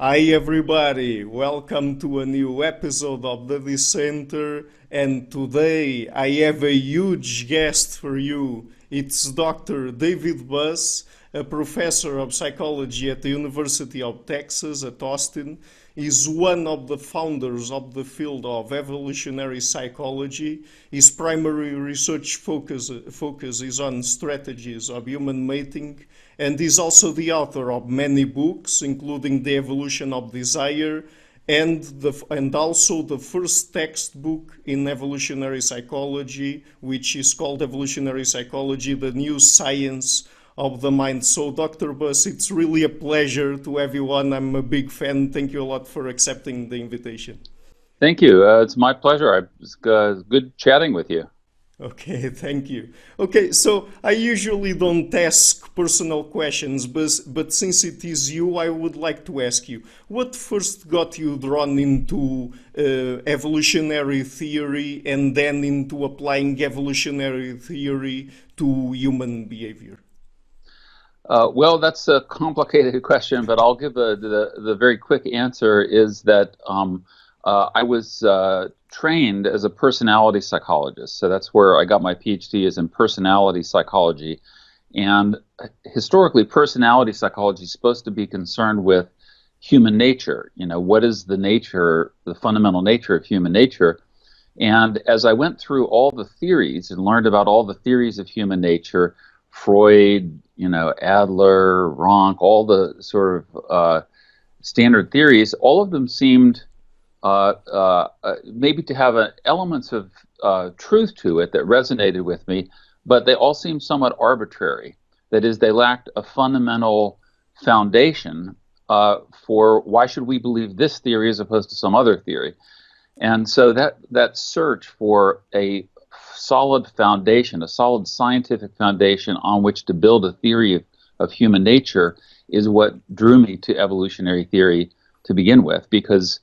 Hi everybody, welcome to a new episode of the Dissenter, and today I have a huge guest for you. It's Dr. David Buss, a professor of psychology at the University of Texas at Austin. He's one of the founders of the field of evolutionary psychology. His primary research focus is on strategies of human mating, and is also the author of many books, including The Evolution of Desire and also the first textbook in evolutionary psychology, which is called Evolutionary Psychology: The New Science of the Mind. So, Dr. Buss, it's really a pleasure to have you on. I'm a big fan. Thank you a lot for accepting the invitation. Thank you. It's my pleasure. It's good chatting with you. Okay, thank you. Okay, so I usually don't ask personal questions, but since it is you, I would like to ask you, what first got you drawn into evolutionary theory and then into applying evolutionary theory to human behavior? Well, that's a complicated question, but I'll give the very quick answer is that I was trained as a personality psychologist. So that's where I got my PhD is in personality psychology. And historically, personality psychology is supposed to be concerned with human nature. You know, what is the nature, the fundamental nature of human nature? And as I went through all the theories and learned about all the theories of human nature, Freud, Adler, Ronk, all the sort of standard theories, all of them seemed maybe to have elements of truth to it that resonated with me, but they all seemed somewhat arbitrary. That is, they lacked a fundamental foundation for why should we believe this theory as opposed to some other theory. And so that search for a solid foundation, a solid scientific foundation on which to build a theory of human nature is what drew me to evolutionary theory to begin with, because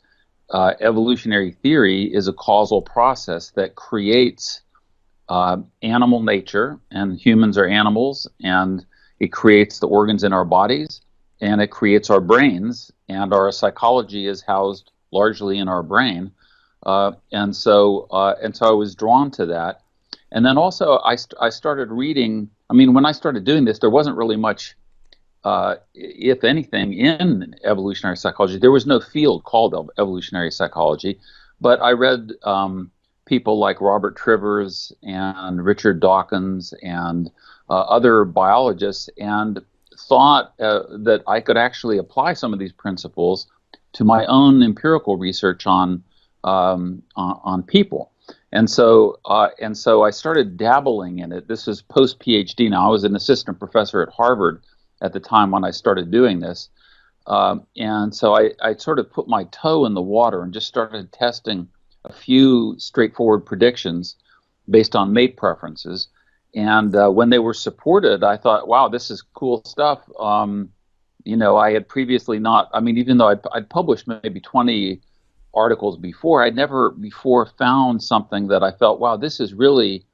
evolutionary theory is a causal process that creates animal nature, and humans are animals, and it creates the organs in our bodies, and it creates our brains, and our psychology is housed largely in our brain. And so I was drawn to that. And then also I started reading. I mean, when I started doing this, there wasn't really much, if anything, in evolutionary psychology. There was no field called evolutionary psychology, but I read people like Robert Trivers and Richard Dawkins and other biologists, and thought that I could actually apply some of these principles to my own empirical research on people. And so I started dabbling in it. This is post PhD now. I was an assistant professor at Harvard at the time when I started doing this. And so I sort of put my toe in the water and just started testing a few straightforward predictions based on mate preferences. And when they were supported, I thought, wow, this is cool stuff. I had previously not, I mean, even though I'd published maybe 20 articles before, I'd never before found something that I felt, wow, this is really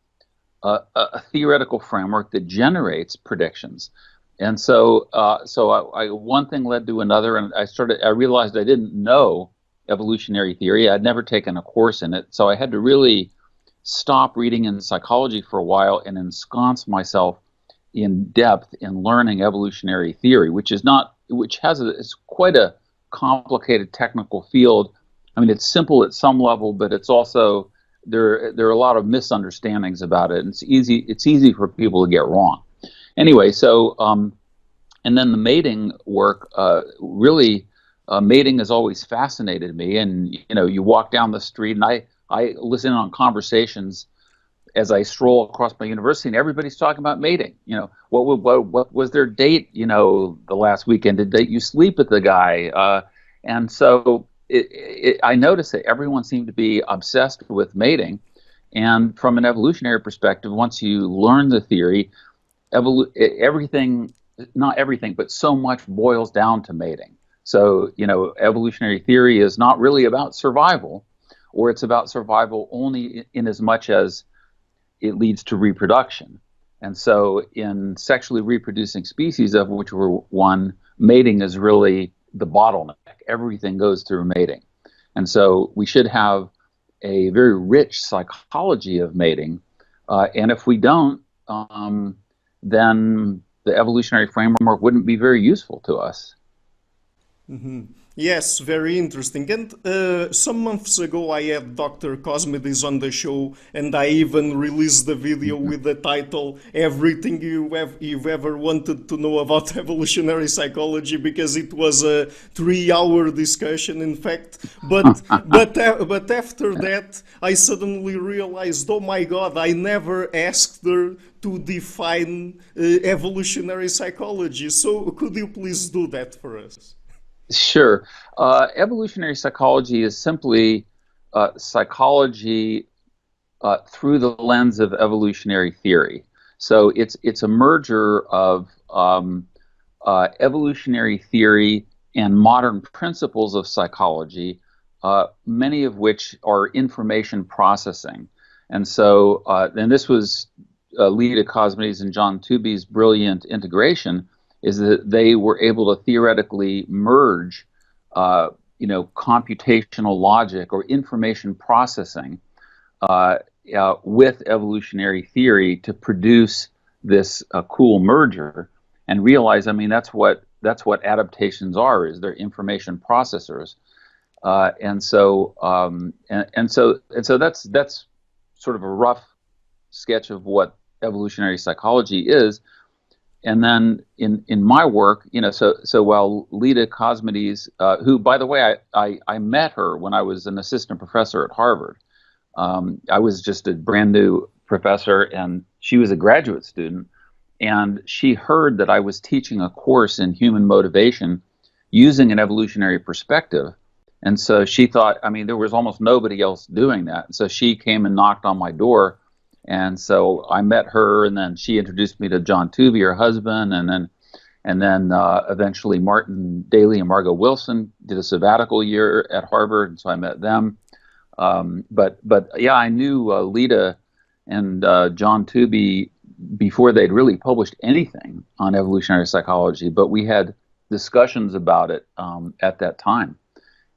a theoretical framework that generates predictions. And so one thing led to another, and I realized I didn't know evolutionary theory. I'd never taken a course in it, so I had to really stop reading in psychology for a while and ensconce myself in depth in learning evolutionary theory, it's quite a complicated technical field. I mean, it's simple at some level, but it's also there are a lot of misunderstandings about it, and it's easy for people to get wrong. Anyway, so and then the mating work, really, mating has always fascinated me. And you walk down the street, and I listen on conversations as I stroll across my university, and everybody's talking about mating. What was their date? The last weekend, did you sleep with the guy? And so I noticed that everyone seemed to be obsessed with mating. And from an evolutionary perspective, once you learn the theory, everything, not everything, but so much boils down to mating. So, evolutionary theory is not really about survival, or it's about survival only in as much as it leads to reproduction. And so in sexually reproducing species, of which we're one, mating is really the bottleneck. Everything goes through mating. And so we should have a very rich psychology of mating. And if we don't, then the evolutionary framework wouldn't be very useful to us. Yes, very interesting. And some months ago, I had Dr. Cosmides on the show, and I even released the video with the title "Everything You've Ever Wanted to Know About Evolutionary Psychology," because it was a 3-hour discussion, in fact. But after that, I suddenly realized, oh my God, I never asked her to define evolutionary psychology. So could you please do that for us? Sure. Evolutionary psychology is simply psychology through the lens of evolutionary theory. So it's a merger of evolutionary theory and modern principles of psychology, many of which are information processing. And so, and this was Lita Cosmides and John Tooby's brilliant integration, is that they were able to theoretically merge, computational logic or information processing with evolutionary theory to produce this cool merger, and realize, I mean, that's what adaptations are, is they're information processors, and so that's sort of a rough sketch of what evolutionary psychology is. And then in my work, so while Lita Cosmides, who, by the way, I met her when I was an assistant professor at Harvard. I was just a brand new professor, and she was a graduate student. And she heard that I was teaching a course in human motivation using an evolutionary perspective. And so she thought, I mean, there was almost nobody else doing that. So she came and knocked on my door. And so I met her, and then she introduced me to John Tooby, her husband, and then eventually Martin Daly and Margot Wilson did a sabbatical year at Harvard, and so I met them. But yeah, I knew Lita and John Tooby before they'd really published anything on evolutionary psychology, but we had discussions about it at that time,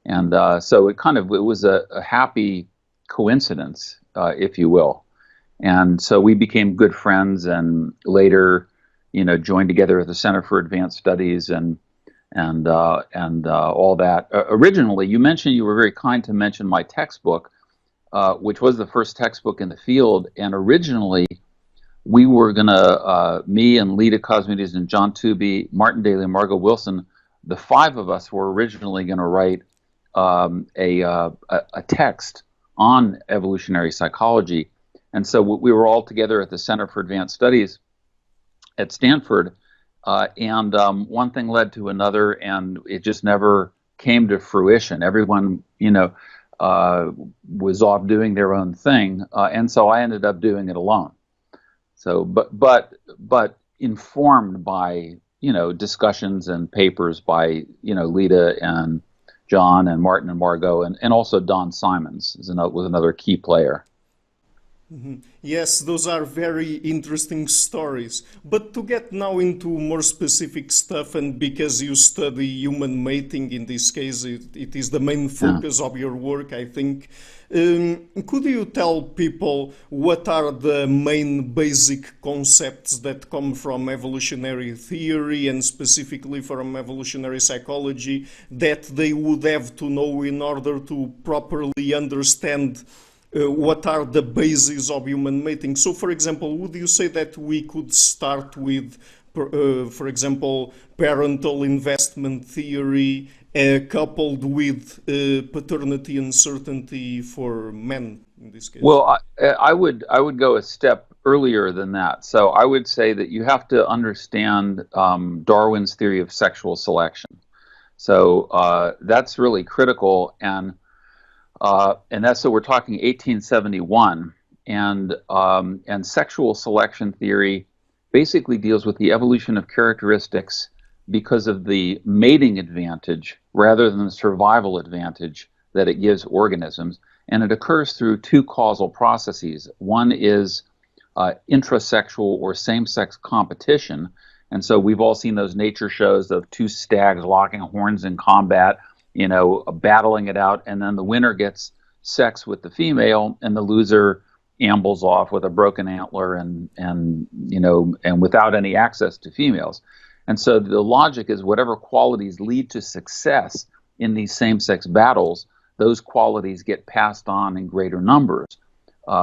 and so it was a happy coincidence, if you will. And so we became good friends, and later, joined together at the Center for Advanced Studies and all that. Originally, you were very kind to mention my textbook, which was the first textbook in the field. And originally, we were gonna, me and Lita Cosmides and John Tooby, Martin Daly, and Margot Wilson, the 5 of us were originally going to write a text on evolutionary psychology. And so we were all together at the Center for Advanced Studies at Stanford, and one thing led to another, and it just never came to fruition. Everyone, was off doing their own thing, and so I ended up doing it alone. So, but informed by discussions and papers by Lita and John and Martin and Margot, and also Don Simons was another key player. Yes, those are very interesting stories. But to get now into more specific stuff, and because you study human mating, in this case, it is the main focus of your work, I think. Could you tell people what are the main basic concepts that come from evolutionary theory and specifically from evolutionary psychology that they would have to know in order to properly understand what are the bases of human mating? So, for example, would you say that we could start with, for example, parental investment theory coupled with paternity uncertainty for men in this case? Well, I would go a step earlier than that. So I would say that you have to understand Darwin's theory of sexual selection. So that's really critical, and that's, so we're talking 1871, and sexual selection theory basically deals with the evolution of characteristics because of the mating advantage rather than the survival advantage that it gives organisms, and it occurs through 2 causal processes. One is intrasexual or same-sex competition, And so we've all seen those nature shows of two stags locking horns in combat, you know, battling it out, and then the winner gets sex with the female, and the loser ambles off with a broken antler and you know, and without any access to females. And so the logic is whatever qualities lead to success in these same-sex battles, those qualities get passed on in greater numbers.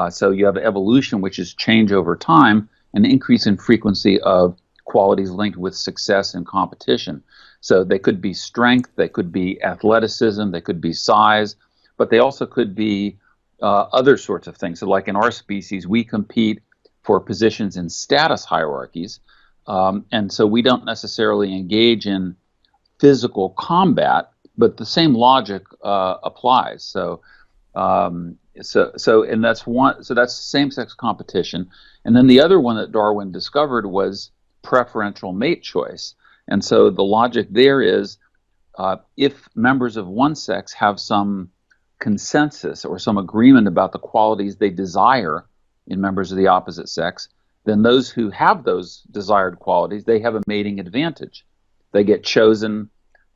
So you have evolution, which is change over time, an increase in frequency of qualities linked with success and competition. So they could be strength, they could be athleticism, they could be size, but they also could be other sorts of things. So like in our species, we compete for positions in status hierarchies, and so we don't necessarily engage in physical combat, but the same logic applies. So and that's one. So that's same-sex competition, and then the other one that Darwin discovered was preferential mate choice. And so the logic there is, if members of one sex have some consensus or some agreement about the qualities they desire in members of the opposite sex, then those who have those desired qualities, they have a mating advantage. They get chosen,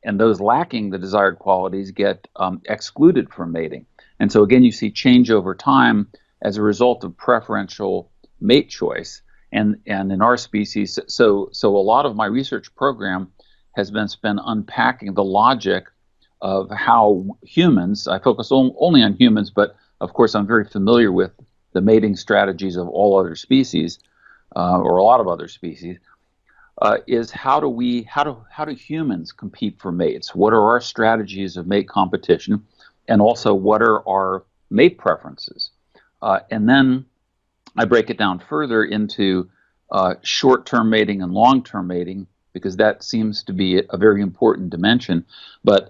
and those lacking the desired qualities get excluded from mating. And so again, you see change over time as a result of preferential mate choice. And in our species, so a lot of my research program has been spent unpacking the logic of how humans, I focus only on humans, but of course I'm very familiar with the mating strategies of all other species, or a lot of other species, is how do humans compete for mates? What are our strategies of mate competition? And also, what are our mate preferences? And then I break it down further into short-term mating and long-term mating, because that seems to be a very important dimension. But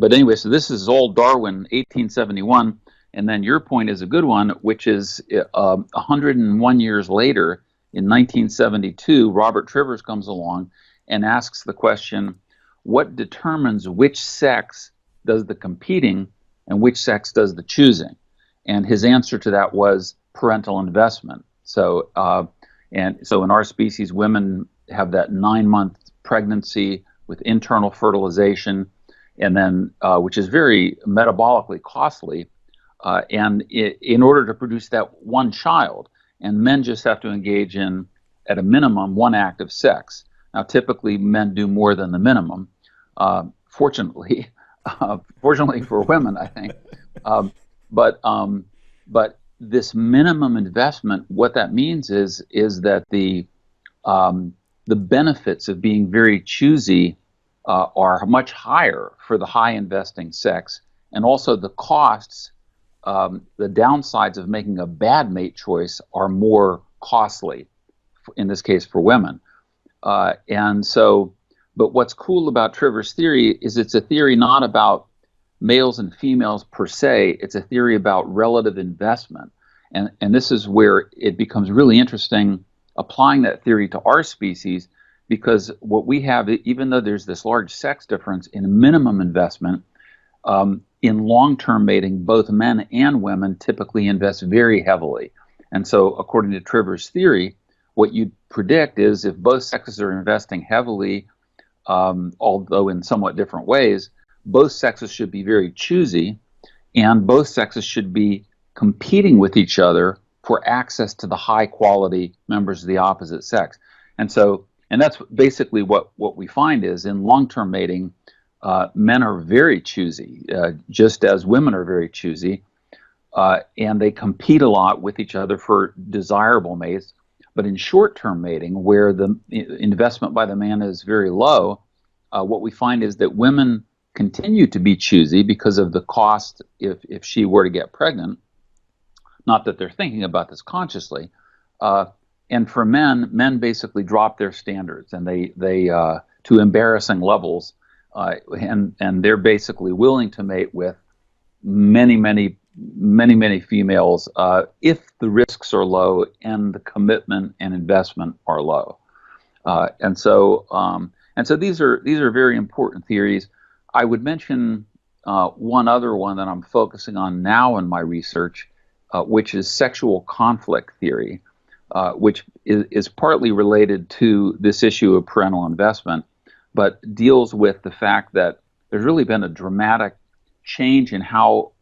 anyway, so this is all Darwin, 1871, and then your point is a good one, which is 101 years later, in 1972, Robert Trivers comes along and asks the question, what determines which sex does the competing and which sex does the choosing? And his answer to that was parental investment. So, so in our species, women have that 9-month pregnancy with internal fertilization, and then which is very metabolically costly, and in order to produce that one child, and men just have to engage in, at a minimum, one act of sex. Now, typically, men do more than the minimum. Fortunately, fortunately for women, I think. But this minimum investment, what that means is that the benefits of being very choosy are much higher for the high investing sex, and also the costs, the downsides of making a bad mate choice are more costly, in this case for women. And so, but what's cool about Trivers' theory is it's a theory not about males and females per se, it's a theory about relative investment. And this is where it becomes really interesting applying that theory to our species, because what we have, even though there's this large sex difference in minimum investment, in long-term mating, both men and women typically invest very heavily. And so according to Trivers' theory, what you predict is if both sexes are investing heavily, although in somewhat different ways, both sexes should be very choosy, and both sexes should be competing with each other for access to the high-quality members of the opposite sex. And so, and that's basically what we find is in long-term mating, men are very choosy, just as women are very choosy, and they compete a lot with each other for desirable mates. But in short-term mating, where the investment by the man is very low, what we find is that women continue to be choosy because of the cost if she were to get pregnant. Not that they're thinking about this consciously. And for men basically drop their standards, and they to embarrassing levels, and they're basically willing to mate with many females if the risks are low and the commitment and investment are low. And so these are very important theories. I would mention one other one that I'm focusing on now in my research, which is sexual conflict theory. which is partly related to this issue of parental investment, but deals with the fact that there's really been a dramatic change in how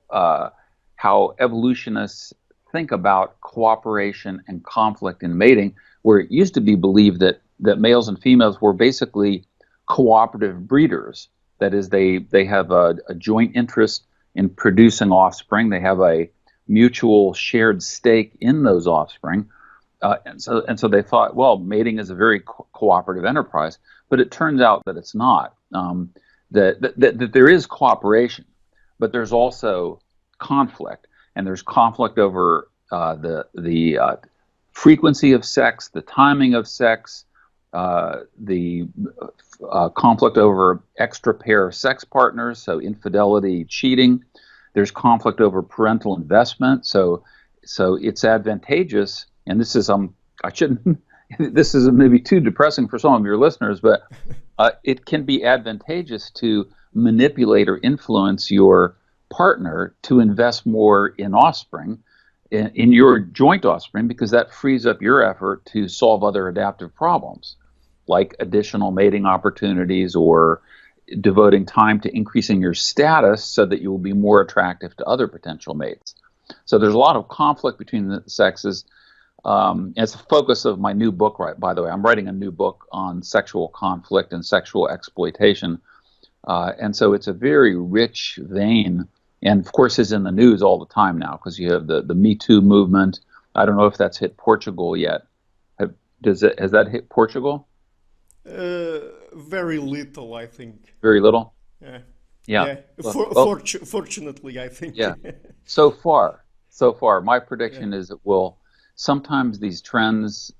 evolutionists think about cooperation and conflict in mating, where it used to be believed that males and females were basically cooperative breeders. That is, they have a joint interest in producing offspring. They have a mutual shared stake in those offspring. And so they thought, well, mating is a very cooperative enterprise. But it turns out that it's not. That there is cooperation, but there's also conflict. And there's conflict over the frequency of sex, the timing of sex, the conflict over extra pair sex partners, so infidelity, cheating. There's conflict over parental investment, so it's advantageous. And this is I shouldn't. This is maybe too depressing for some of your listeners, but it can be advantageous to manipulate or influence your partner to invest more in offspring, in your joint offspring, because that frees up your effort to solve other adaptive problems, like additional mating opportunities or devoting time to increasing your status so that you will be more attractive to other potential mates. So there's a lot of conflict between the sexes. It's the focus of my new book, right? By the way, I'm writing a new book on sexual conflict and sexual exploitation. And so it's a very rich vein, and of course is in the news all the time now, because you have the Me Too movement. I don't know if that's hit Portugal yet. Has that hit Portugal? Very little, I think. Very little? Yeah. Yeah. Fortunately, I think. Yeah. So far, my prediction is it will. Sometimes these trends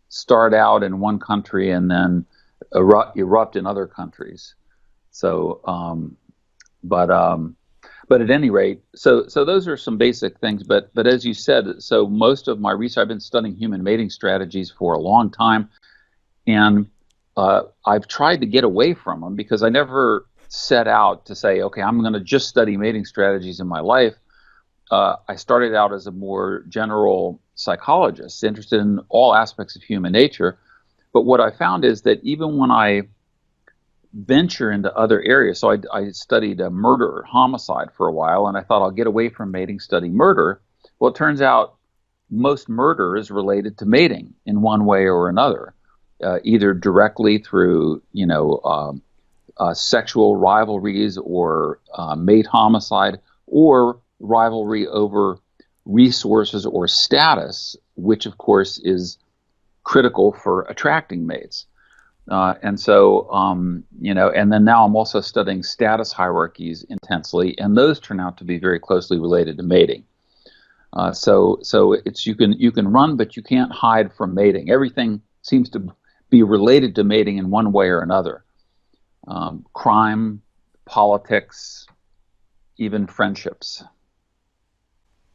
start out in one country and then erupt in other countries. So, but at any rate, so those are some basic things. But as you said, so most of my research, I've been studying human mating strategies for a long time, and I've tried to get away from them because I never set out to say, okay, I'm going to just study mating strategies in my life. I started out as a more general psychologist, interested in all aspects of human nature. But what I found is that even when I venture into other areas, so I studied murder, homicide for a while, and I thought I'll get away from mating, study murder. Well, it turns out most murder is related to mating in one way or another, either directly through, sexual rivalries or mate homicide, or rivalry over resources or status, which of course is critical for attracting mates. And so, and then now I'm also studying status hierarchies intensely, and those turn out to be very closely related to mating. So it's you can run, but you can't hide from mating. Everything seems to be related to mating in one way or another. Crime, politics, even friendships.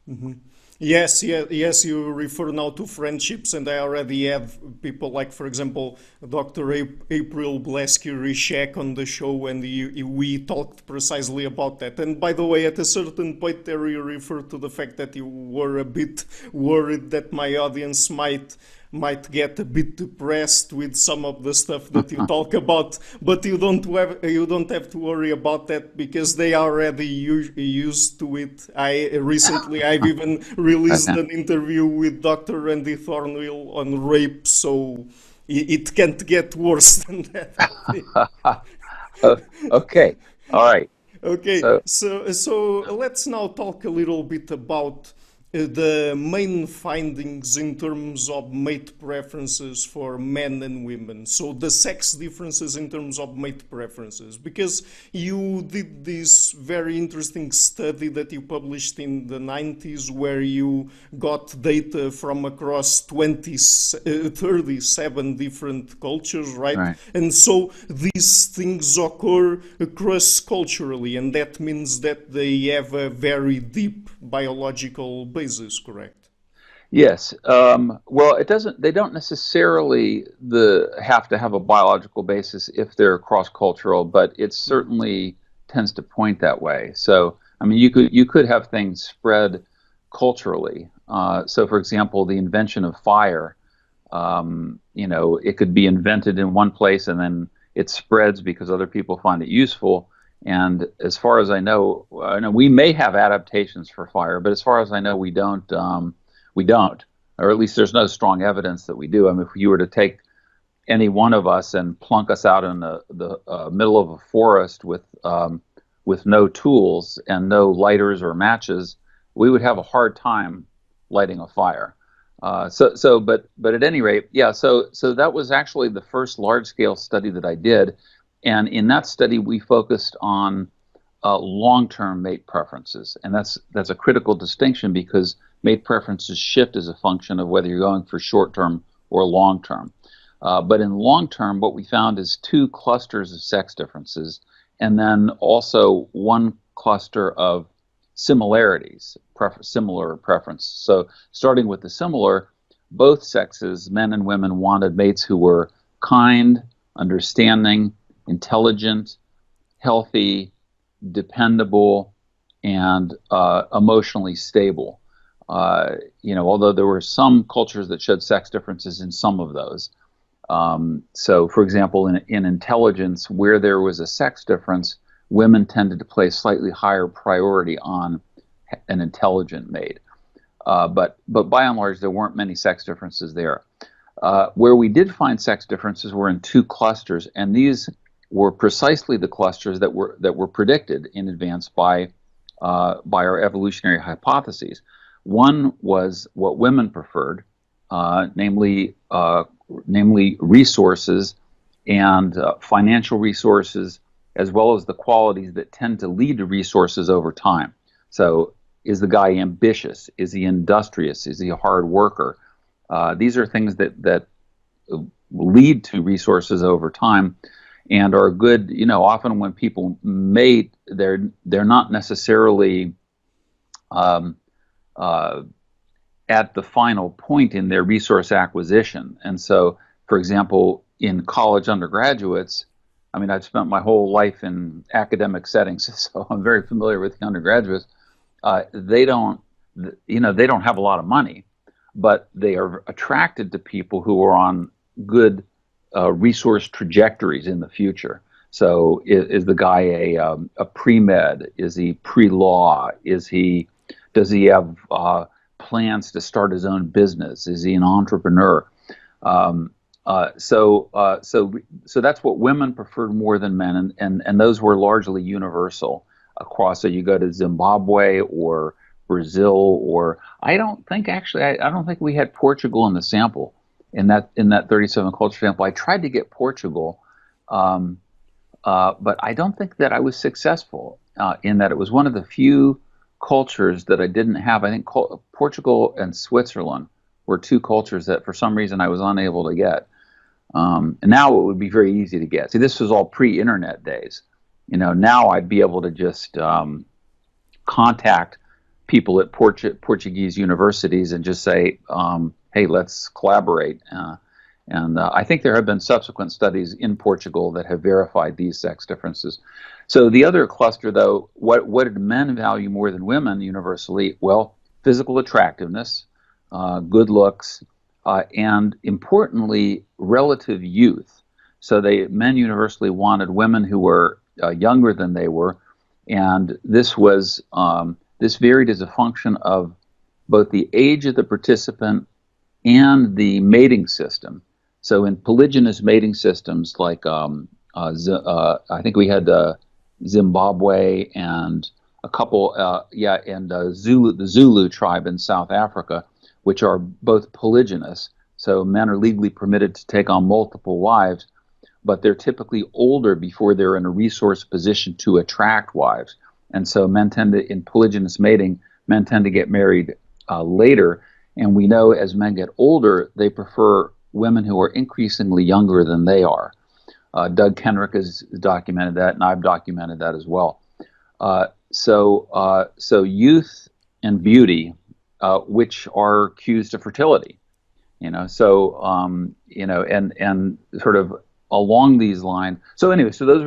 Mm-hmm. Yes, you refer now to friendships, and I already have people like, for example, Dr. April BLANCHETTE on the show, and we talked precisely about that. And by the way, at a certain point there you referred to the fact that you were a bit worried that my audience might get a bit depressed with some of the stuff that you talk about, but you don't have to worry about that because they are already used to it. I've even released an interview with Dr. Randy Thornhill on rape, so it can't get worse than that. Okay, all right. Okay, so let's now talk a little bit about the main findings in terms of mate preferences for men and women. So the sex differences in terms of mate preferences, because you did this very interesting study that you published in the 90s where you got data from across 37 different cultures, right? And so these things occur cross-culturally, and that means that they have a very deep biological basis, correct? Yes. Well, they don't necessarily have to have a biological basis if they're cross-cultural, but it certainly tends to point that way. So, I mean, you could have things spread culturally. So, for example, the invention of fire, it could be invented in one place and then it spreads because other people find it useful. And as far as I know, we may have adaptations for fire, but as far as I know, we don't, or at least there's no strong evidence that we do. I mean, if you were to take any one of us and plunk us out in the middle of a forest with no tools and no lighters or matches, we would have a hard time lighting a fire. But at any rate, yeah. So that was actually the first large-scale study that I did, and in that study we focused on long-term mate preferences, and that's a critical distinction because mate preferences shift as a function of whether you're going for short-term or long-term. But in long-term, what we found is 2 clusters of sex differences, and then also 1 cluster of similarities, similar preference. So starting with the similar, both sexes, men and women, wanted mates who were kind, understanding, intelligent, healthy, dependable, and emotionally stable. Although there were some cultures that showed sex differences in some of those. So, for example, in intelligence, where there was a sex difference, women tended to place slightly higher priority on an intelligent mate. But by and large, there weren't many sex differences there. Where we did find sex differences were in 2 clusters, and these were precisely the clusters that were predicted in advance by our evolutionary hypotheses. One was what women preferred, namely resources and financial resources, as well as the qualities that tend to lead to resources over time. So, is the guy ambitious? Is he industrious? Is he a hard worker? These are things that lead to resources over time and are good. Often when people mate, they're not necessarily at the final point in their resource acquisition. And so, for example, in college undergraduates, I mean, I've spent my whole life in academic settings, so I'm very familiar with the undergraduates. They don't have a lot of money, but they are attracted to people who are on good resource trajectories in the future. So, is the guy a pre-med? Is he pre-law? Does he have plans to start his own business? Is he an entrepreneur? So that's what women preferred more than men, and those were largely universal across. So you go to Zimbabwe or Brazil, or I don't think we had Portugal in the sample in that 37 culture sample. I tried to get Portugal, but I don't think that I was successful in that. It was one of the few cultures that I didn't have. I think Portugal and Switzerland were 2 cultures that for some reason I was unable to get. And now it would be very easy to get. See, this was all pre-internet days. Now I'd be able to just contact people at Portuguese universities and just say, hey, let's collaborate. And I think there have been subsequent studies in Portugal that have verified these sex differences. So the other cluster, though, what did men value more than women universally? Well, physical attractiveness, good looks, and importantly, relative youth. So men universally wanted women who were younger than they were, and this varied as a function of both the age of the participant and the mating system. So in polygynous mating systems, like I think we had Zimbabwe and a couple, and the Zulu tribe in South Africa, which are both polygynous. So men are legally permitted to take on multiple wives, but they're typically older before they're in a resource position to attract wives. And so in polygynous mating, men tend to get married later. And we know as men get older, they prefer women who are increasingly younger than they are. Doug Kenrick has documented that, and I've documented that as well. So youth and beauty, which are cues to fertility, and sort of along these lines. So anyway, so those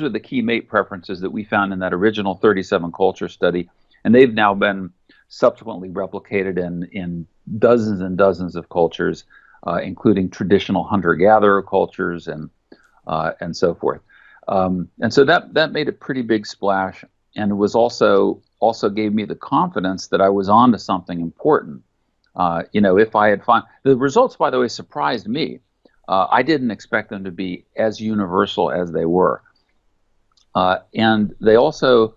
are the key mate preferences that we found in that original 37 culture study, and they've now been subsequently replicated in dozens and dozens of cultures, including traditional hunter-gatherer cultures and so forth. And so that made a pretty big splash, and it was also gave me the confidence that I was onto something important. If I had found the results, by the way, surprised me. I didn't expect them to be as universal as they were, and they also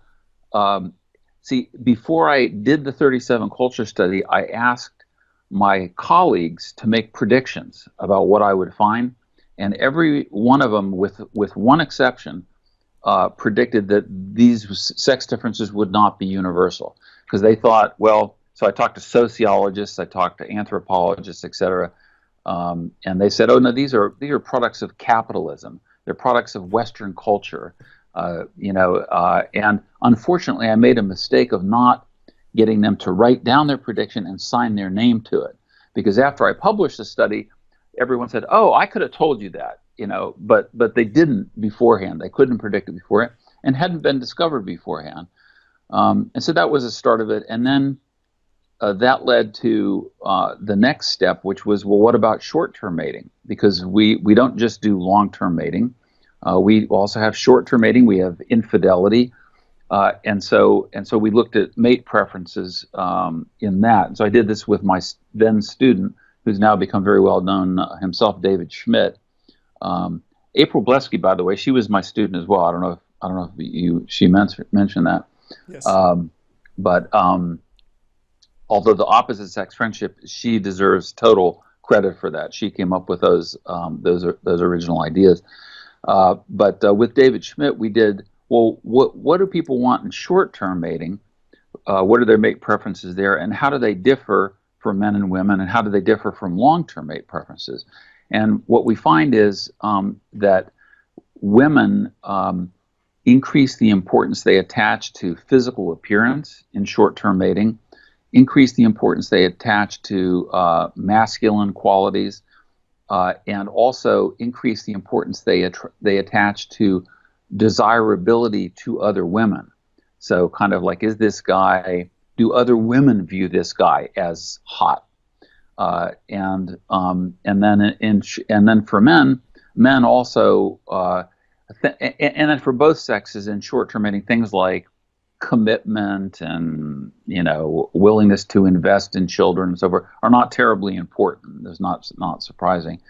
see. Before I did the 37 culture study, I asked my colleagues to make predictions about what I would find. And every one of them, with one exception, predicted that these sex differences would not be universal, because they thought, well, so I talked to sociologists, I talked to anthropologists, etc., and they said, oh no, these are products of capitalism, they're products of Western culture, and unfortunately, I made a mistake of not getting them to write down their prediction and sign their name to it, because after I published the study, everyone said, oh, I could have told you that, but they didn't beforehand. They couldn't predict it beforehand and hadn't been discovered beforehand. And so that was the start of it. And then that led to the next step, which was, well, what about short-term mating? Because we don't just do long-term mating. We also have short-term mating. We have infidelity. And so we looked at mate preferences in that. And so I did this with my then student, who's now become very well known himself, David Schmidt. April Blesky, by the way, she was my student as well. I don't know if she mentioned that. Yes. But although the opposite sex friendship, she deserves total credit for that. She came up with those original ideas. But with David Schmidt, we did, well, what do people want in short-term mating? What are their mate preferences there, and how do they differ for men and women, and how do they differ from long-term mate preferences? And what we find is that women increase the importance they attach to physical appearance in short-term mating, increase the importance they attach to masculine qualities, and also increase the importance they attach to desirability to other women. So kind of like, is this guy, do other women view this guy as hot? And then for men also, and then for both sexes in short-term mating, things like commitment and willingness to invest in children and so forth are not terribly important. It's not surprising.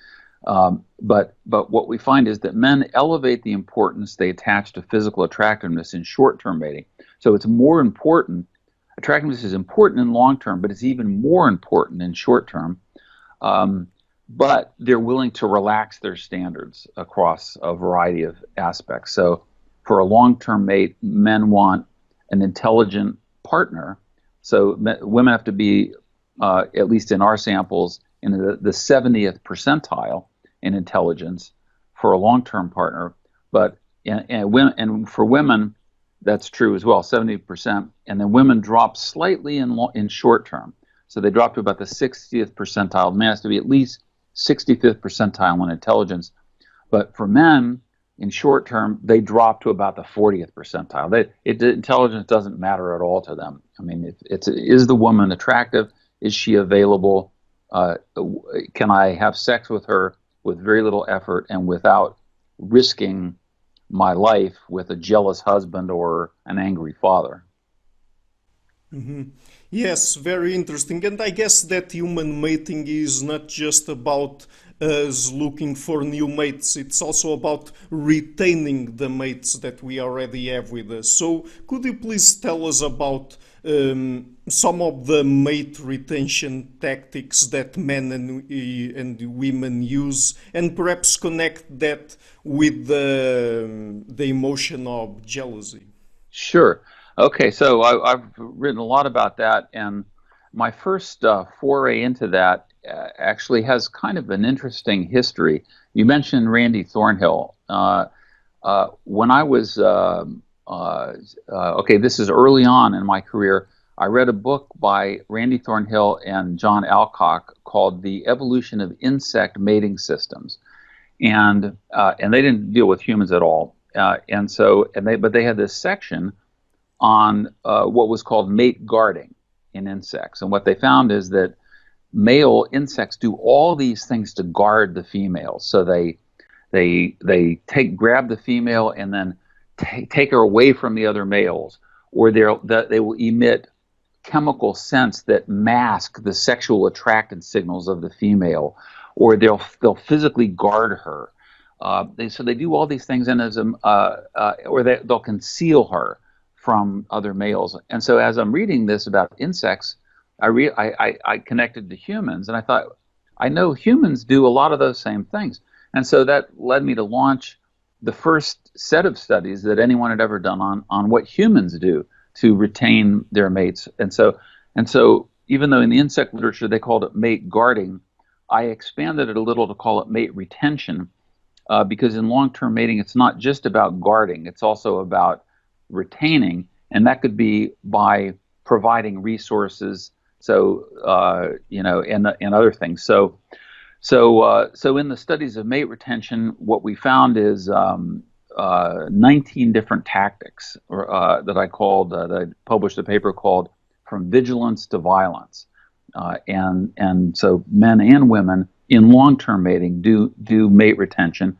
But what we find is that men elevate the importance they attach to physical attractiveness in short-term mating. So it's more important. Attractiveness is important in long-term, but it's even more important in short-term. But they're willing to relax their standards across a variety of aspects. So for a long-term mate, men want an intelligent partner. So women have to be, at least in our samples, in the 70th percentile in intelligence for a long-term partner. But and for women, that's true as well, 70%. And then women drop slightly in short-term. So they drop to about the 60th percentile. Man has to be at least 65th percentile in intelligence. But for men, in short term, they drop to about the 40th percentile. Intelligence doesn't matter at all to them. I mean, is the woman attractive? Is she available? Can I have sex with her with very little effort and without risking my life with a jealous husband or an angry father? Mm-hmm. Yes, very interesting. And I guess that human mating is not just about us looking for new mates, it's also about retaining the mates that we already have with us. So could you please tell us about some of the mate retention tactics that men and women use, and perhaps connect that with the emotion of jealousy? Sure. Okay, so I've written a lot about that, and my first foray into that actually has kind of an interesting history. You mentioned Randy Thornhill. When I was, okay, this is early on in my career, I read a book by Randy Thornhill and John Alcock called The Evolution of Insect Mating Systems. And they didn't deal with humans at all. But they had this section on what was called mate guarding. in insects. And what they found is that male insects do all these things to guard the female. So they grab the female and then take her away from the other males, or they will emit chemical scents that mask the sexual attractant signals of the female, or they'll physically guard her. So they do all these things, and they'll conceal her from other males. And so as I'm reading this about insects, I connected to humans, and I thought, I know humans do a lot of those same things. And so that led me to launch the first set of studies that anyone had ever done on what humans do to retain their mates. And so even though in the insect literature they called it mate guarding, I expanded it a little to call it mate retention, because in long-term mating it's not just about guarding, it's also about retaining, and that could be by providing resources, and other things. So in the studies of mate retention, what we found is 19 different tactics that I published a paper called "From Vigilance to Violence," and so men and women in long-term mating do mate retention,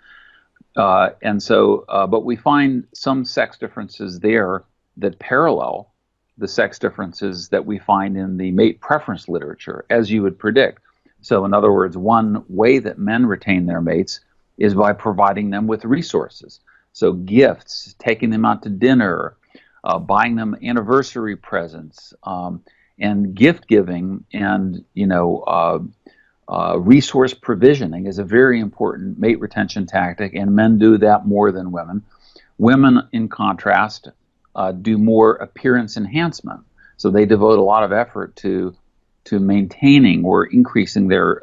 but we find some sex differences there that parallel the sex differences that we find in the mate preference literature, as you would predict. So in other words, one way that men retain their mates is by providing them with resources. So gifts, taking them out to dinner, buying them anniversary presents, and gift giving, and resource provisioning is a very important mate retention tactic, and men do that more than women. Women, in contrast, do more appearance enhancement. So they devote a lot of effort to maintaining or increasing their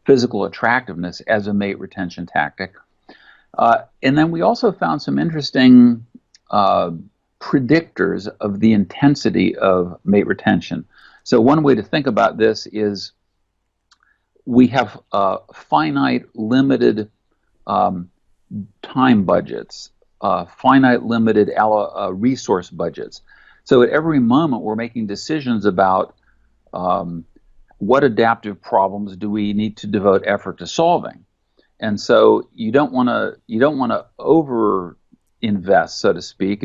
physical attractiveness as a mate retention tactic. And then we also found some interesting predictors of the intensity of mate retention. So one way to think about this is we have finite, limited time budgets, finite, limited resource budgets. So at every moment we're making decisions about what adaptive problems do we need to devote effort to solving. And so you don't want to over invest, so to speak.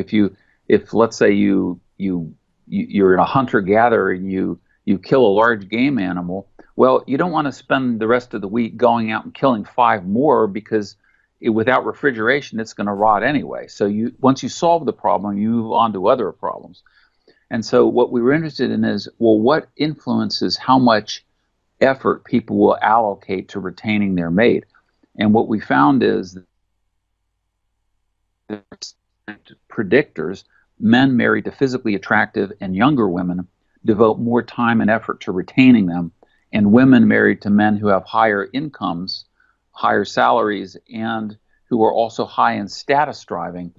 If let's say you're in a hunter-gatherer and you kill a large game animal, well, you don't want to spend the rest of the week going out and killing 5 more, because without refrigeration it's going to rot anyway. So once you solve the problem, you move on to other problems. And so what we were interested in is, well, what influences how much effort people will allocate to retaining their mate? And what we found is that predictors, men married to physically attractive and younger women devote more time and effort to retaining them, and women married to men who have higher incomes, higher salaries, and who are also high in status striving,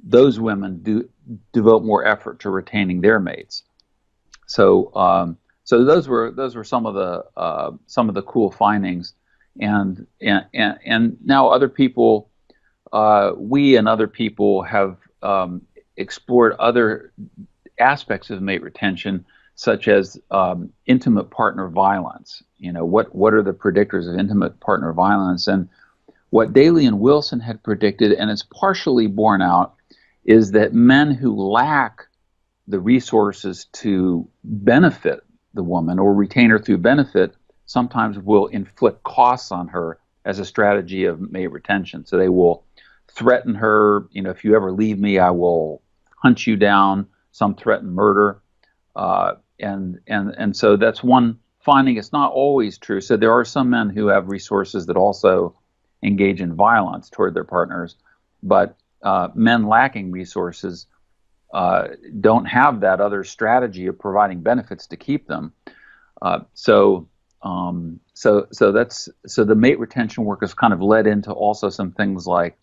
those women devote more effort to retaining their mates. So those were some of the cool findings, and now other people, we and other people have explored other aspects of mate retention, such as intimate partner violence. What are the predictors of intimate partner violence? And what Daly and Wilson had predicted, and it's partially borne out, is that men who lack the resources to benefit the woman or retain her through benefit sometimes will inflict costs on her as a strategy of mate retention. So they will threaten her, if you ever leave me, I will hunt you down. Some threaten murder. And so that's one finding. It's not always true. So there are some men who have resources that also engage in violence toward their partners, but men lacking resources don't have that other strategy of providing benefits to keep them. So the mate retention work has kind of led into also some things like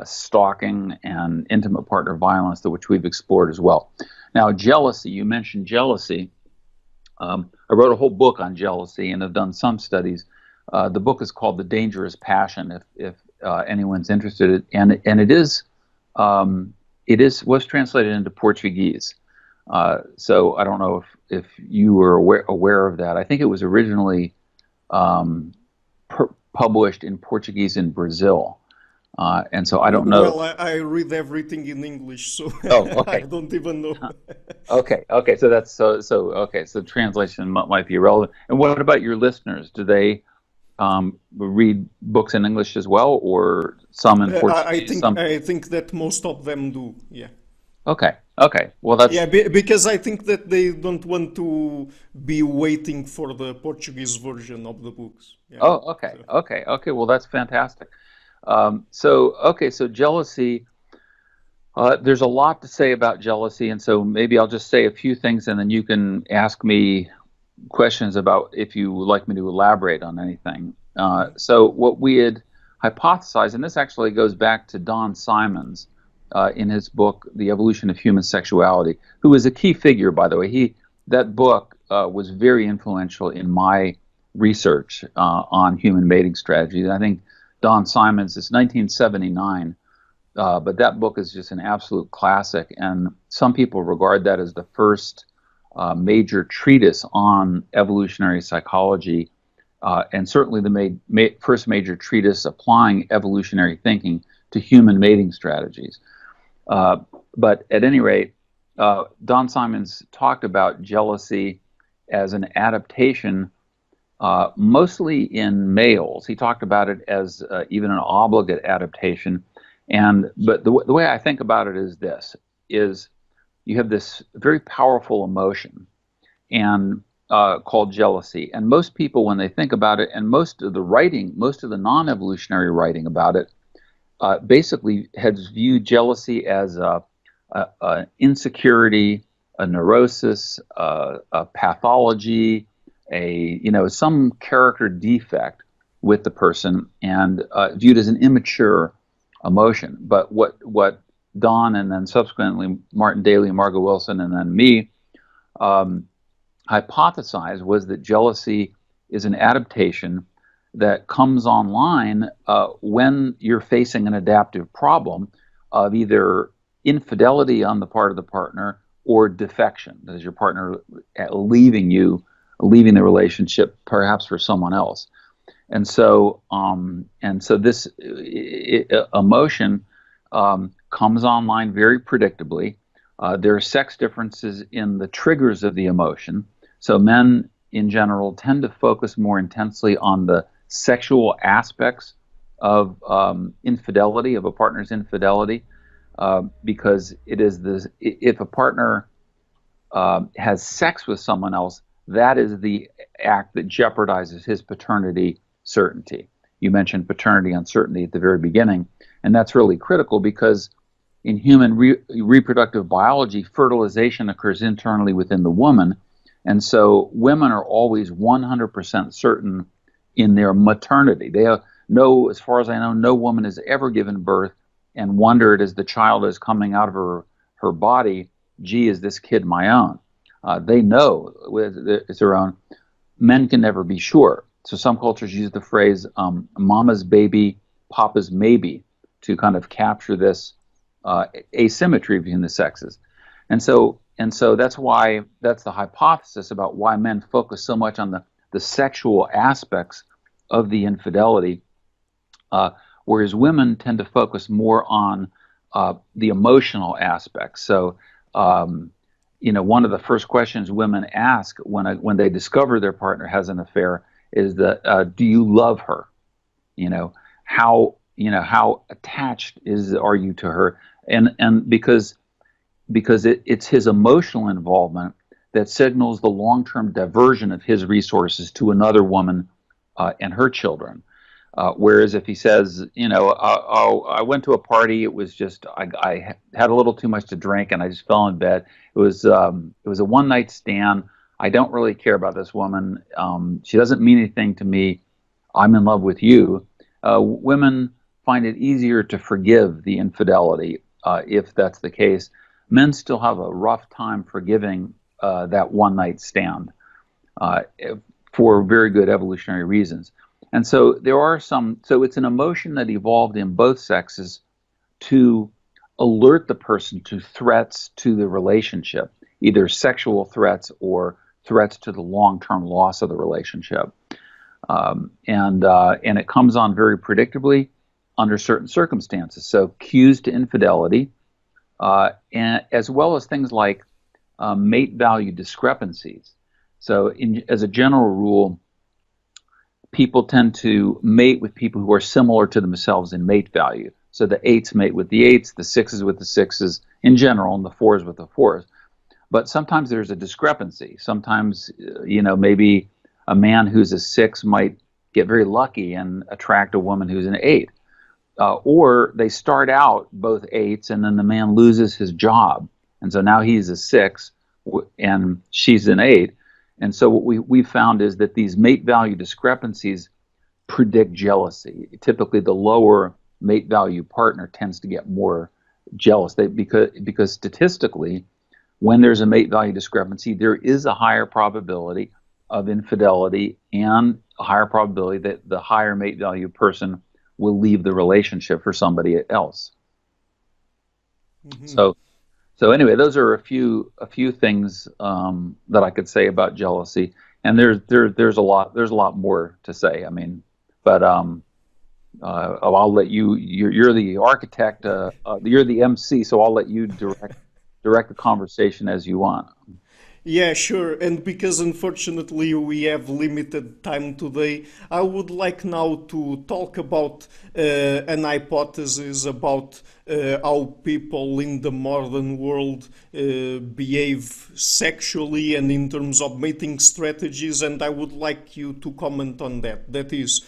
stalking and intimate partner violence, which we've explored as well. Now, jealousy, you mentioned jealousy. I wrote a whole book on jealousy and have done some studies. The book is called The Dangerous Passion, if anyone's interested. And it was translated into Portuguese. So I don't know if you were aware of that. I think it was originally um, published in Portuguese in Brazil. And so I don't know. Well, I read everything in English, so Oh, I okay. don't even know. Okay. So that's okay. So translation might be irrelevant. And what about your listeners? Do they read books in English as well, or some in I Portuguese? think Some. I think that most of them do. Yeah. Okay. Okay. Well, Yeah, that's because I think that they don't want to be waiting for the Portuguese version of the books. Yeah. oh, okay. So. Okay. Well, that's fantastic. So jealousy. There's a lot to say about jealousy, and so maybe I'll just say a few things, and then you can ask me questions about if you would like me to elaborate on anything. So what we had hypothesized, and this actually goes back to Don Simons in his book, The Evolution of Human Sexuality, who was a key figure, by the way. That book was very influential in my research on human mating strategies. I think Don Simons, it's 1979, but that book is just an absolute classic, and some people regard that as the first major treatise on evolutionary psychology, and certainly the first major treatise applying evolutionary thinking to human mating strategies. But at any rate, Don Simons talked about jealousy as an adaptation, mostly in males. He talked about it as even an obligate adaptation. But the way I think about it is this: is you have this very powerful emotion and called jealousy. And most people, when they think about it, and most of the non-evolutionary writing about it, basically has viewed jealousy as a insecurity, a neurosis, a pathology, some character defect with the person, and viewed as an immature emotion. But what Don and then subsequently Martin Daly, Margot Wilson, and then me hypothesized was that jealousy is an adaptation that comes online when you're facing an adaptive problem of either infidelity on the part of the partner or defection. That is, your partner leaving the relationship, perhaps for someone else. And so this emotion comes online very predictably. There are sex differences in the triggers of the emotion. So men, in general, tend to focus more intensely on the sexual aspects of infidelity, of a partner's infidelity, because if a partner has sex with someone else, that is the act that jeopardizes his paternity certainty. You mentioned paternity uncertainty at the very beginning, and that's really critical because in human reproductive biology, fertilization occurs internally within the woman, and so women are always 100% certain in their maternity. As far as I know, no woman has ever given birth and wondered as the child is coming out of her body, gee, is this kid my own? They know it's their own. Men can never be sure. So some cultures use the phrase mama's baby, papa's maybe to kind of capture this asymmetry between the sexes. And so that's the hypothesis about why men focus so much on the sexual aspects of the infidelity, whereas women tend to focus more on the emotional aspects. So, one of the first questions women ask when they discover their partner has an affair is do you love her? How attached are you to her? And because it's his emotional involvement that signals the long-term diversion of his resources to another woman and her children. Whereas if he says, I went to a party, it was just I had a little too much to drink and I just fell in bed. It was a one-night stand. I don't really care about this woman. She doesn't mean anything to me. I'm in love with you. Women find it easier to forgive the infidelity if that's the case. Men still have a rough time forgiving that one-night stand for very good evolutionary reasons. And so so it's an emotion that evolved in both sexes to alert the person to threats to the relationship. either sexual threats or threats to the long-term loss of the relationship. And it comes on very predictably under certain circumstances. So cues to infidelity, and as well as things like mate value discrepancies. So as a general rule, people tend to mate with people who are similar to themselves in mate value. So the 8s mate with the 8s, the 6s with the 6s in general, and the 4s with the 4s. But sometimes there's a discrepancy. Sometimes, maybe a man who's a 6 might get very lucky and attract a woman who's an 8. Or they start out both 8s, and then the man loses his job. And so now he's a 6 and she's an 8. And so what we've found is that these mate value discrepancies predict jealousy. Typically, the lower mate value partner tends to get more jealous because statistically, when there's a mate value discrepancy, there is a higher probability of infidelity and a higher probability that the higher mate value person will leave the relationship for somebody else. Mm-hmm. So anyway, those are a few things that I could say about jealousy, and there's a lot more to say. I mean, but I'll let you. You're the architect. You're the MC, so I'll let you direct the conversation as you want. Yeah, sure. And because unfortunately we have limited time today, I would like now to talk about an hypothesis about how people in the modern world behave sexually and in terms of mating strategies, and I would like you to comment on that. That is,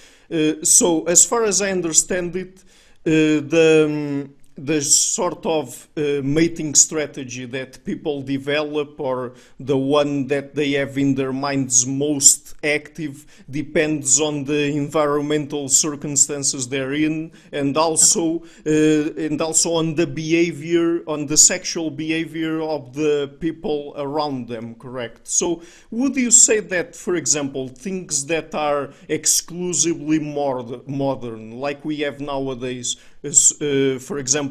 so as far as I understand it, the sort of mating strategy that people develop, or the one that they have in their minds most active, depends on the environmental circumstances they're in, and also on the behavior, on the sexual behavior of the people around them, correct? So would you say that, for example, things that are exclusively modern, like we have nowadays, for example,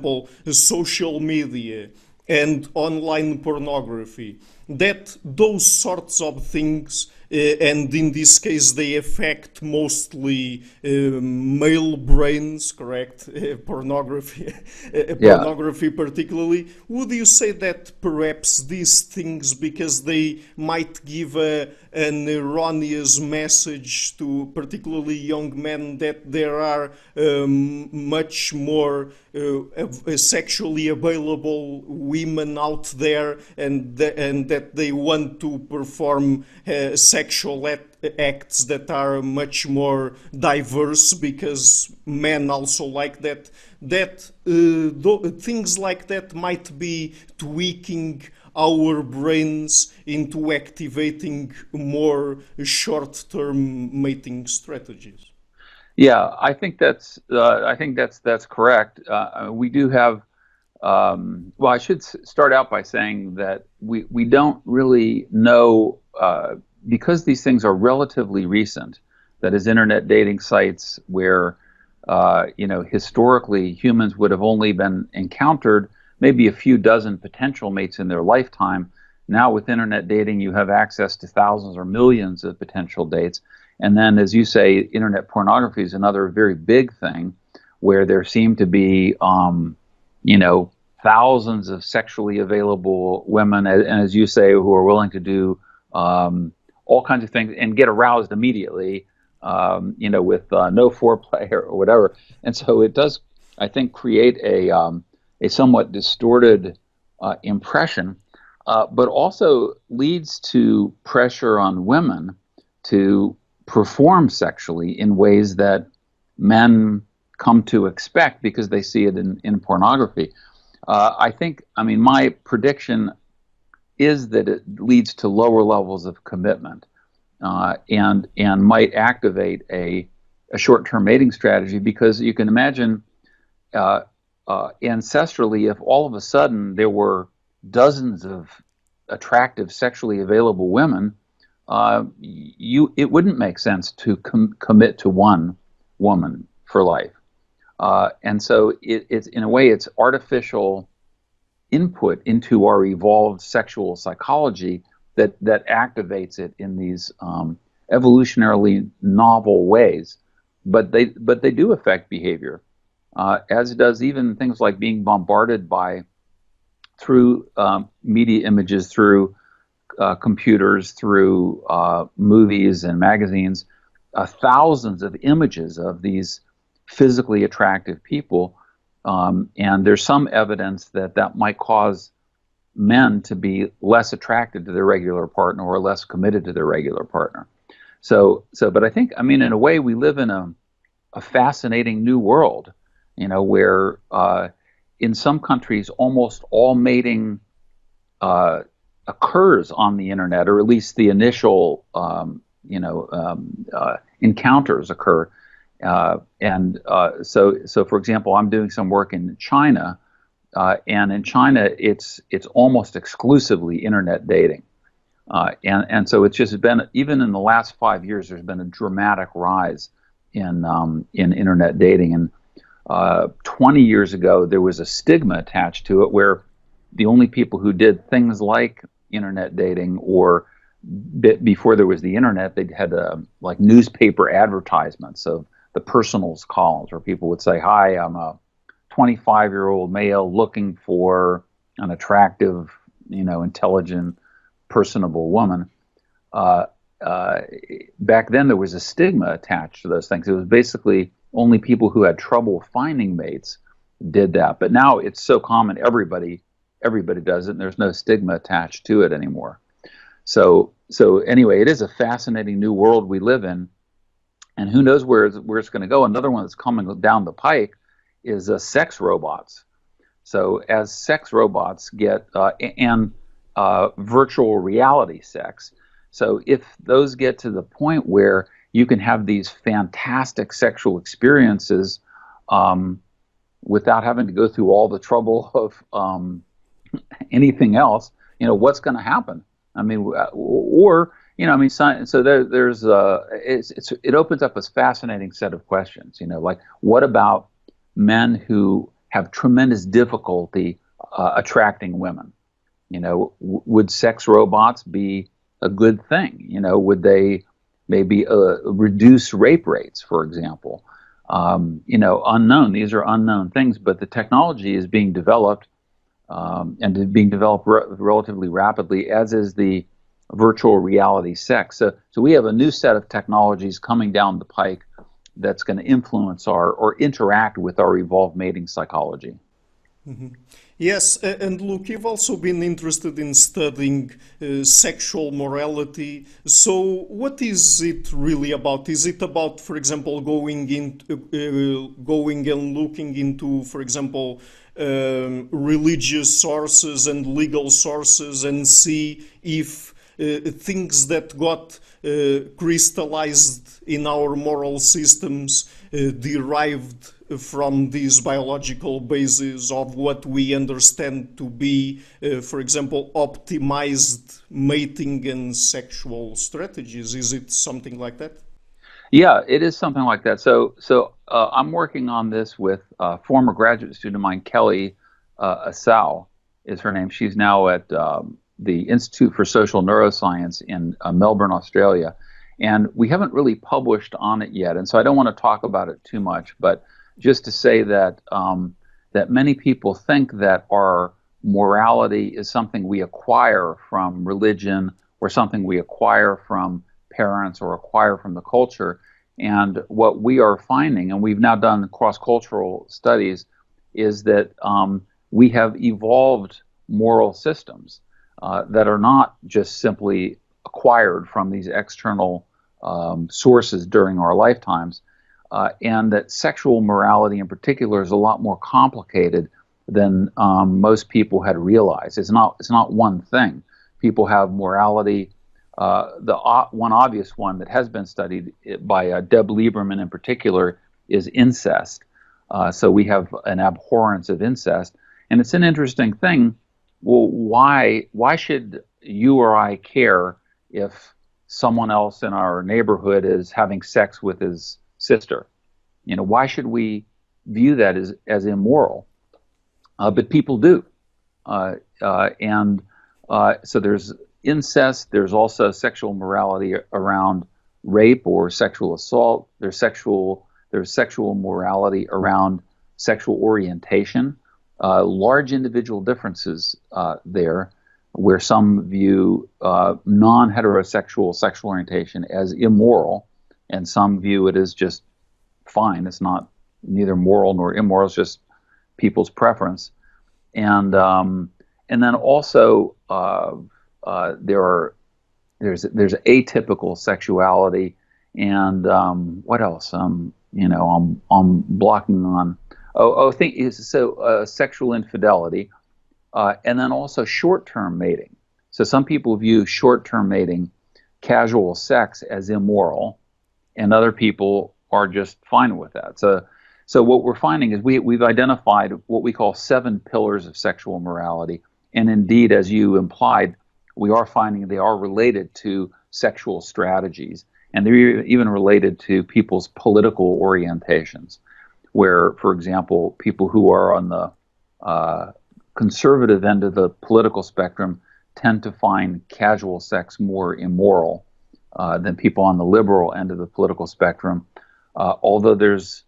social media and online pornography, that those sorts of things, and in this case they affect mostly male brains, correct? Pornography, pornography particularly. Would you say that perhaps these things, because they might give an erroneous message to particularly young men that there are much more sexually available women out there, and that they want to perform sexual acts that are much more diverse because men also like that, things like that might be tweaking our brains into activating more short-term mating strategies? Yeah, I think that's correct. We do have. Well, I should start out by saying that we don't really know, because these things are relatively recent. That is, internet dating sites where historically humans would have only been encountered maybe a few dozen potential mates in their lifetime. Now with internet dating, you have access to thousands or millions of potential dates. And then, as you say, internet pornography is another very big thing, where there seem to be, thousands of sexually available women, and as you say, who are willing to do all kinds of things and get aroused immediately, with no foreplay or whatever. And so it does, I think, create a somewhat distorted impression, but also leads to pressure on women to perform sexually in ways that men come to expect because they see it in pornography. My prediction is that it leads to lower levels of commitment, and might activate a short-term mating strategy, because you can imagine ancestrally, if all of a sudden there were dozens of attractive sexually available women, it wouldn't make sense to commit to one woman for life. And so it's in a way, it's artificial input into our evolved sexual psychology that activates it in these evolutionarily novel ways, but they do affect behavior, as it does even things like being bombarded through media images, through computers, through movies and magazines, thousands of images of these physically attractive people, and there's some evidence that might cause men to be less attracted to their regular partner or less committed to their regular partner. But I think, I mean, in a way, we live in a fascinating new world, where in some countries almost all mating occurs on the internet, or at least the initial encounters occur. So for example, I'm doing some work in China, and in China it's almost exclusively internet dating, and so it's just been, even in the last 5 years, there's been a dramatic rise in internet dating. And 20 years ago, there was a stigma attached to it, where the only people who did things like internet dating, or before there was the internet, they had like newspaper advertisements of the personals columns, where people would say, "Hi, I'm a 25-year-old male looking for an attractive, intelligent, personable woman." Back then, there was a stigma attached to those things. It was basically only people who had trouble finding mates did that. But now it's so common, everybody does it, and there's no stigma attached to it anymore. So anyway, it is a fascinating new world we live in, and who knows where it's going to go. Another one that's coming down the pike is sex robots. So as sex robots get virtual reality sex, so if those get to the point where you can have these fantastic sexual experiences without having to go through all the trouble of anything else, what's going to happen? I mean, so it opens up a fascinating set of questions. Like, what about men who have tremendous difficulty attracting women? Would sex robots be a good thing? Would they maybe reduce rape rates, for example? Unknown. These are unknown things, but the technology is being developed, and being developed relatively rapidly, as is the virtual reality sex. So we have a new set of technologies coming down the pike that's going to influence or interact with our evolved mating psychology. Mm-hmm. Yes, and look, you've also been interested in studying sexual morality. So what is it really about? Is it about, for example, going and looking into, for example, religious sources and legal sources, and see if things that got crystallized in our moral systems derived from these biological bases of what we understand to be, for example, optimized mating and sexual strategies? Is it something like that? Yeah, it is something like that. So I'm working on this with a former graduate student of mine, Kelly Asau is her name. She's now at the Institute for Social Neuroscience in Melbourne, Australia. And we haven't really published on it yet, and so I don't want to talk about it too much, but just to say that that many people think that our morality is something we acquire from religion, or something we acquire from parents, or acquire from the culture. And what we are finding, and we've now done cross-cultural studies, is that we have evolved moral systems that are not just simply acquired from these external sources during our lifetimes, and that sexual morality in particular is a lot more complicated than most people had realized. It's not one thing. People have morality. One obvious one that has been studied by Deb Lieberman in particular is incest. So we have an abhorrence of incest, and it's an interesting thing. Well, why should you or I care if someone else in our neighborhood is having sex with his sister? Why should we view that as immoral? But people do. So there's incest. There's also sexual morality around rape or sexual assault. There's sexual morality around sexual orientation. Large individual differences there, where some view non-heterosexual sexual orientation as immoral, and some view it as just fine. It's not neither moral nor immoral. It's just people's preference. And then also there's atypical sexuality, and what else? I'm blocking on. Sexual infidelity, and then also short-term mating. So some people view short-term mating, casual sex, as immoral, and other people are just fine with that. So what we're finding is we've identified what we call 7 pillars of sexual morality, and indeed, as you implied, we are finding they are related to sexual strategies, and they're even related to people's political orientations, where, for example, people who are on the conservative end of the political spectrum tend to find casual sex more immoral than people on the liberal end of the political spectrum, although there's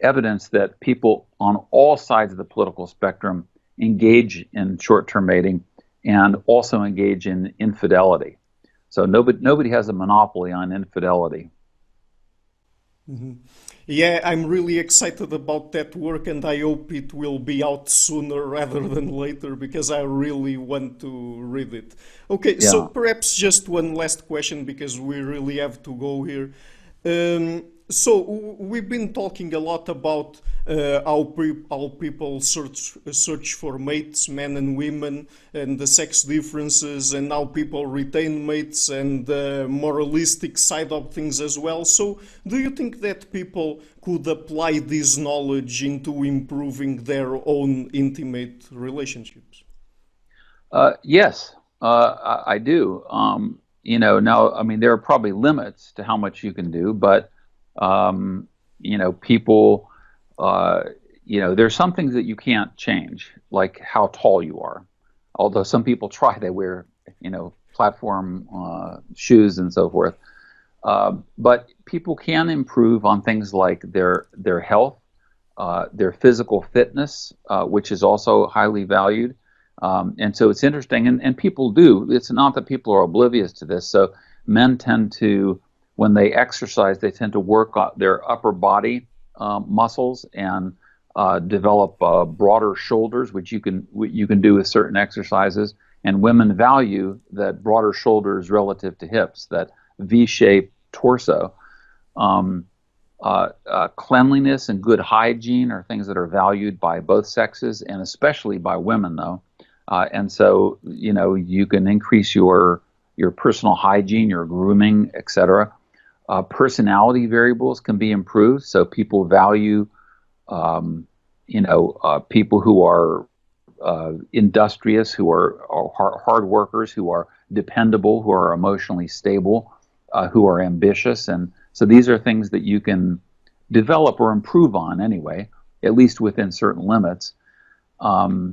evidence that people on all sides of the political spectrum engage in short-term mating and also engage in infidelity. So nobody has a monopoly on infidelity. Mm-hmm. Yeah, I'm really excited about that work, and I hope it will be out sooner rather than later, because I really want to read it. Okay, Yeah. So perhaps just one last question, because we really have to go here. So we've been talking a lot about how people search for mates, men and women, and the sex differences, and how people retain mates, and the moralistic side of things as well. So do you think that people could apply this knowledge into improving their own intimate relationships? Yes, I do. Now, I mean, there are probably limits to how much you can do, but people, there's some things that you can't change, like how tall you are. Although some people try, they wear, platform shoes and so forth. But people can improve on things like their health, their physical fitness, which is also highly valued. And so it's interesting, and people do. It's not that people are oblivious to this. So men tend to, when they exercise, they tend to work on their upper body muscles and develop broader shoulders, which you can do with certain exercises. And women value that broader shoulders relative to hips, that V-shaped torso. Cleanliness and good hygiene are things that are valued by both sexes, and especially by women, though. And so, you can increase your personal hygiene, your grooming, etc. Personality variables can be improved, so people value, people who are industrious, who are hard workers, who are dependable, who are emotionally stable, who are ambitious, and so these are things that you can develop or improve on anyway, at least within certain limits. So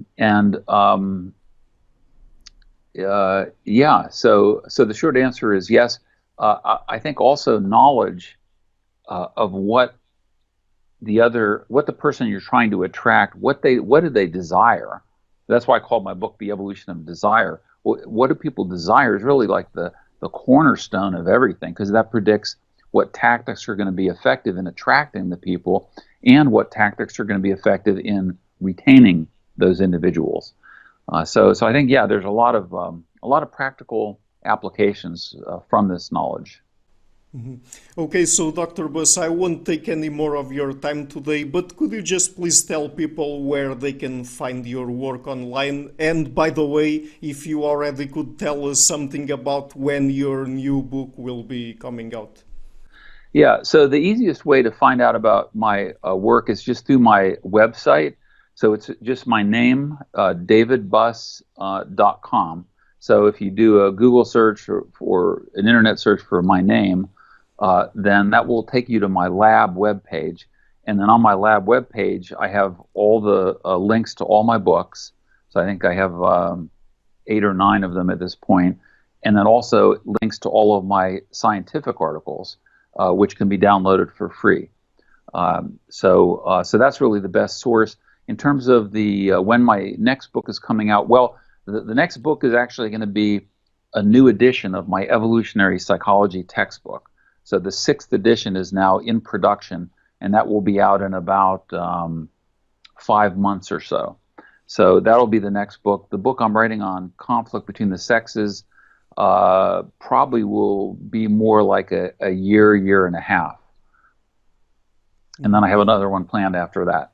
the short answer is yes. I think also knowledge of what the person you're trying to attract, what do they desire? That's why I called my book The Evolution of Desire. What do people desire is really like the cornerstone of everything, because that predicts what tactics are going to be effective in attracting the people, and what tactics are going to be effective in retaining those individuals. So I think, yeah, there's a lot of practical applications from this knowledge. Mm-hmm. Okay, so Dr. Buss, I won't take any more of your time today, but could you just please tell people where they can find your work online? And by the way, if you already could tell us something about when your new book will be coming out. Yeah, so the easiest way to find out about my work is just through my website. So it's just my name, davidbuss.com. So if you do a Google search or an internet search for my name, then that will take you to my lab webpage. And then on my lab webpage, I have all the links to all my books. So I think I have 8 or 9 of them at this point. And then also links to all of my scientific articles, which can be downloaded for free. So that's really the best source. In terms of the when my next book is coming out, well, the next book is actually going to be a new edition of my Evolutionary Psychology textbook. So the 6th edition is now in production, and that will be out in about 5 months or so. So that'll be the next book. The book I'm writing on conflict between the sexes probably will be more like a year and a half. And then I have another one planned after that.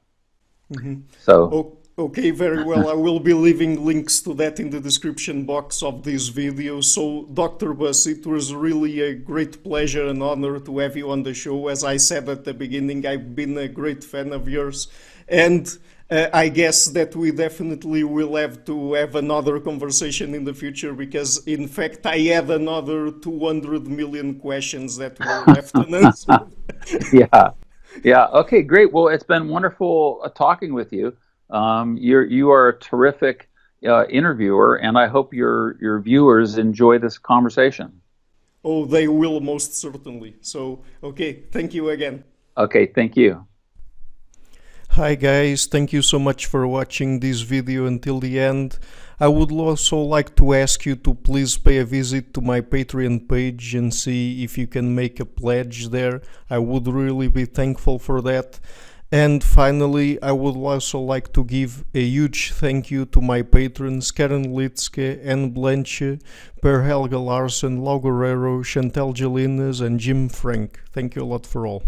Mm-hmm. So okay, very well. I will be leaving links to that in the description box of this video. So, Dr. Buss, it was really a great pleasure and honor to have you on the show. As I said at the beginning, I've been a great fan of yours. And I guess that we definitely will have to have another conversation in the future, because, in fact, I had another 200 million questions that were left unanswered. Yeah. Okay, great. Well, it's been wonderful talking with you. You are a terrific interviewer, and I hope your viewers enjoy this conversation. Oh, they will, most certainly. So, okay, thank you again. Okay, thank you. Hi guys, thank you so much for watching this video until the end. I would also like to ask you to please pay a visit to my Patreon page and see if you can make a pledge there. I would really be thankful for that. And finally, I would also like to give a huge thank you to my patrons KARIN, LIETZCKE, and BLANCHETTE, Per HELGE, LARSEN, GUERREIRO, CHANTEL, GELINAS, and Jim Frank. Thank you a lot for all.